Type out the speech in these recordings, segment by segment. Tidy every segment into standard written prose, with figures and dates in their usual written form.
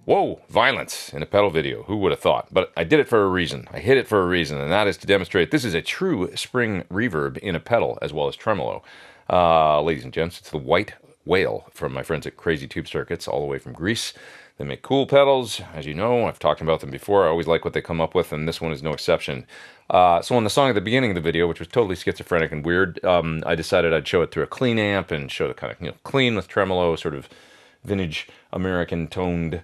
Whoa, violence in a pedal video. Who would have thought? But I did it for a reason. I hit it for a reason, and that is to demonstrate this is a true spring reverb in a pedal as well as tremolo. Ladies and gents, it's the White Whale from my friends at Crazy Tube Circuits, all the way from Greece. They make cool pedals, as you know. I've talked about them before. I always like what they come up with, and this one is no exception. So on the song at the beginning of the video, which was totally schizophrenic and weird, I decided I'd show it through a clean amp and show the kind of clean with tremolo, sort of vintage American toned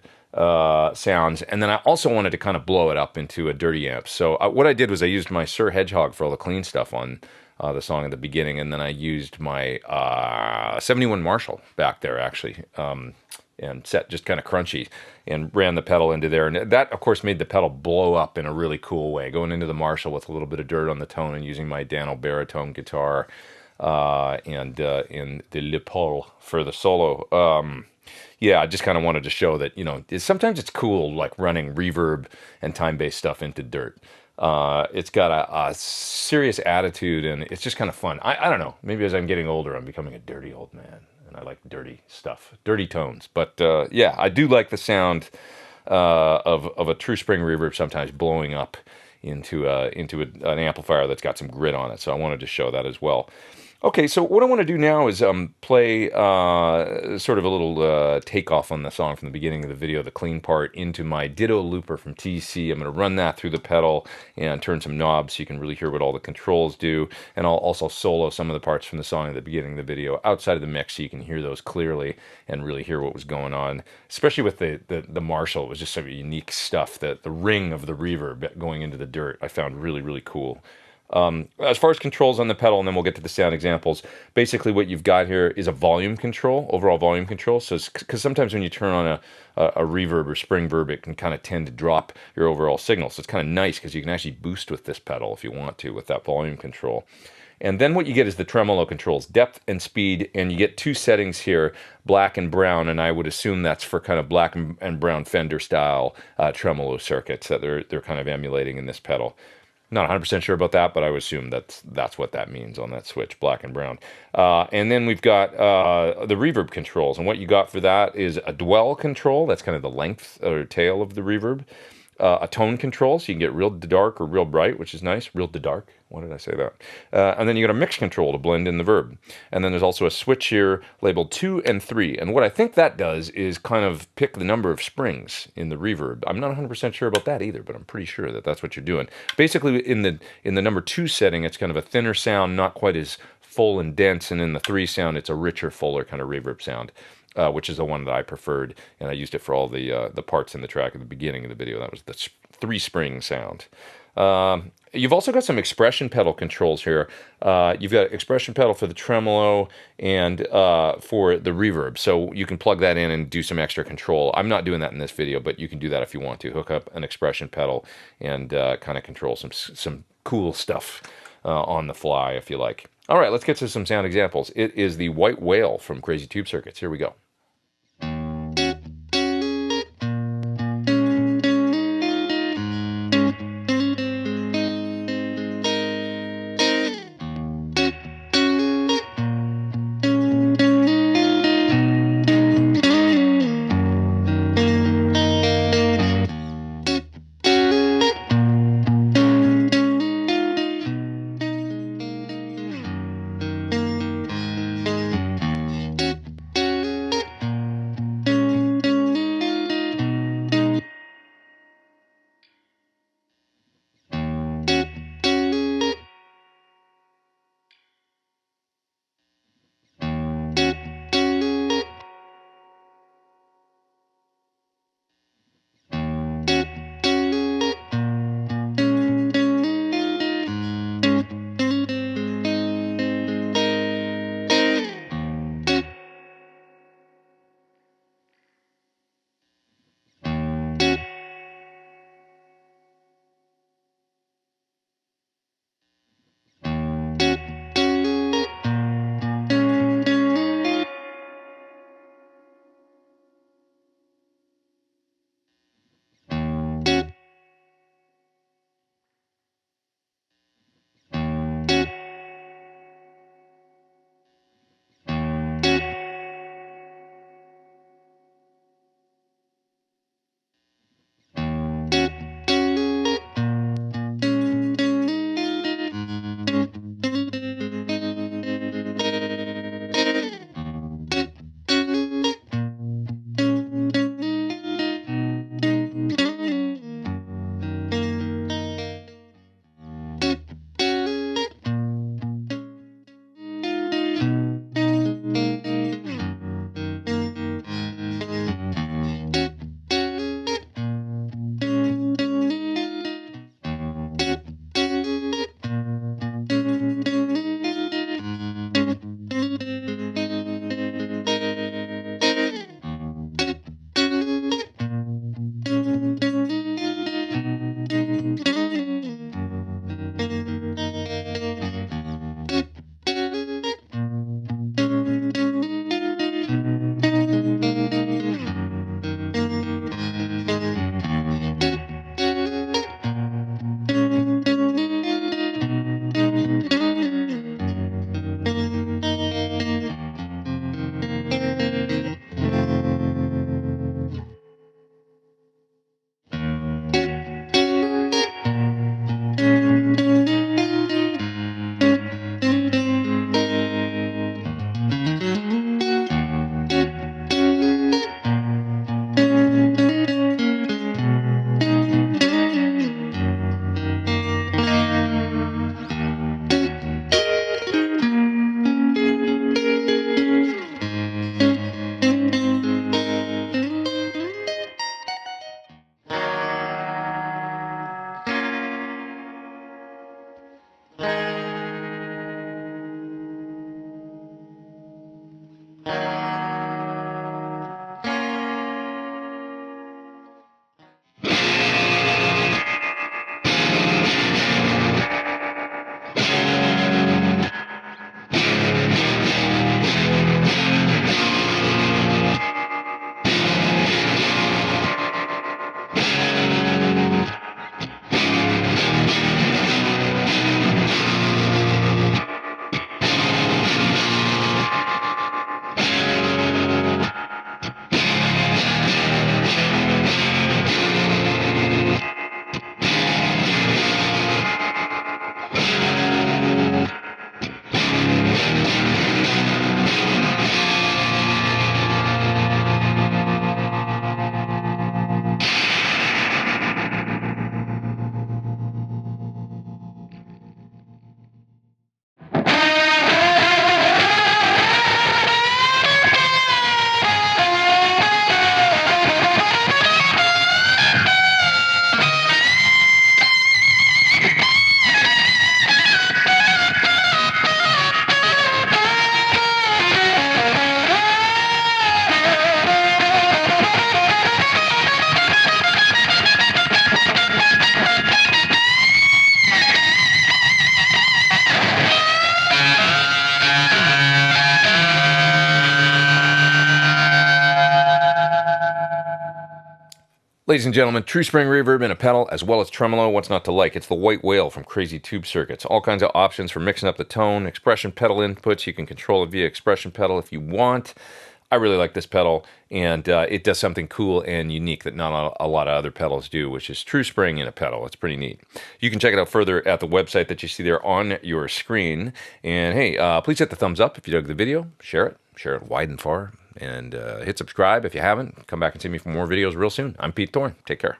sounds, and then I also wanted to kind of blow it up into a dirty amp. So what I did was I used my Suhr Hedgehog for all the clean stuff on the song at the beginning, and then I used my 71 Marshall back there actually, and set just kind of crunchy, and ran the pedal into there, and that of course made the pedal blow up in a really cool way, going into the Marshall with a little bit of dirt on the tone and using my Dano baritone guitar and in the Le Paul for the solo. Yeah, I just kind of wanted to show that, sometimes it's cool, like running reverb and time-based stuff into dirt. It's got a serious attitude, and it's just kind of fun. I don't know. Maybe as I'm getting older, I'm becoming a dirty old man, and I like dirty stuff, dirty tones. But yeah, I do like the sound of a true spring reverb sometimes blowing up into an amplifier that's got some grit on it. So I wanted to show that as well. Okay, so what I want to do now is play sort of a little takeoff on the song from the beginning of the video, the clean part, into my Ditto looper from TC. I'm going to run that through the pedal and turn some knobs so you can really hear what all the controls do. And I'll also solo some of the parts from the song at the beginning of the video outside of the mix so you can hear those clearly and really hear what was going on. Especially with the Marshall, it was just some unique stuff. The ring of the reverb going into the dirt I found really, really cool. As far as controls on the pedal, and then we'll get to the sound examples, basically what you've got here is a volume control, overall volume control. So, because sometimes when you turn on a reverb or spring verb, it can kind of tend to drop your overall signal. So it's kind of nice because you can actually boost with this pedal if you want to with that volume control. And then what you get is the tremolo controls, depth and speed, and you get two settings here, black and brown, and I would assume that's for kind of black and brown Fender style tremolo circuits that they're kind of emulating in this pedal. Not 100% sure about that, but I would assume that's what that means on that switch, black and brown. And then we've got the reverb controls, and what you got for that is a dwell control, that's kind of the length or tail of the reverb. A tone control, so you can get real dark or real bright, which is nice. Real dark. Why did I say that? And then you got a mix control to blend in the verb. And then there's also a switch here labeled 2 and 3. And what I think that does is kind of pick the number of springs in the reverb. I'm not 100% sure about that either, but I'm pretty sure that that's what you're doing. Basically, in the number 2 setting, it's kind of a thinner sound, not quite as full and dense. And in the 3 sound, it's a richer, fuller kind of reverb sound. Which is the one that I preferred, and I used it for all the parts in the track at the beginning of the video. That was the 3-spring sound. You've also got some expression pedal controls here. You've got expression pedal for the tremolo and for the reverb, so you can plug that in and do some extra control. I'm not doing that in this video, but you can do that if you want to. Hook up an expression pedal and kind of control some cool stuff on the fly if you like. All right, let's get to some sound examples. It is the White Whale from Crazy Tube Circuits. Here we go. Ladies and gentlemen, true spring reverb in a pedal as well as tremolo. What's not to like? It's the white whale from Crazy Tube Circuits. All kinds of options for mixing up the tone, expression pedal inputs. You can control it via expression pedal if you want. I really like this pedal, and it does something cool and unique that not a lot of other pedals do, which is true spring in a pedal. It's pretty neat. You can check it out further at the website that you see there on your screen. And hey, please hit the thumbs up if you dug the video. Share it wide and far. And hit subscribe if you haven't. Come back and see me for more videos real soon. I'm Pete Thorn. Take care.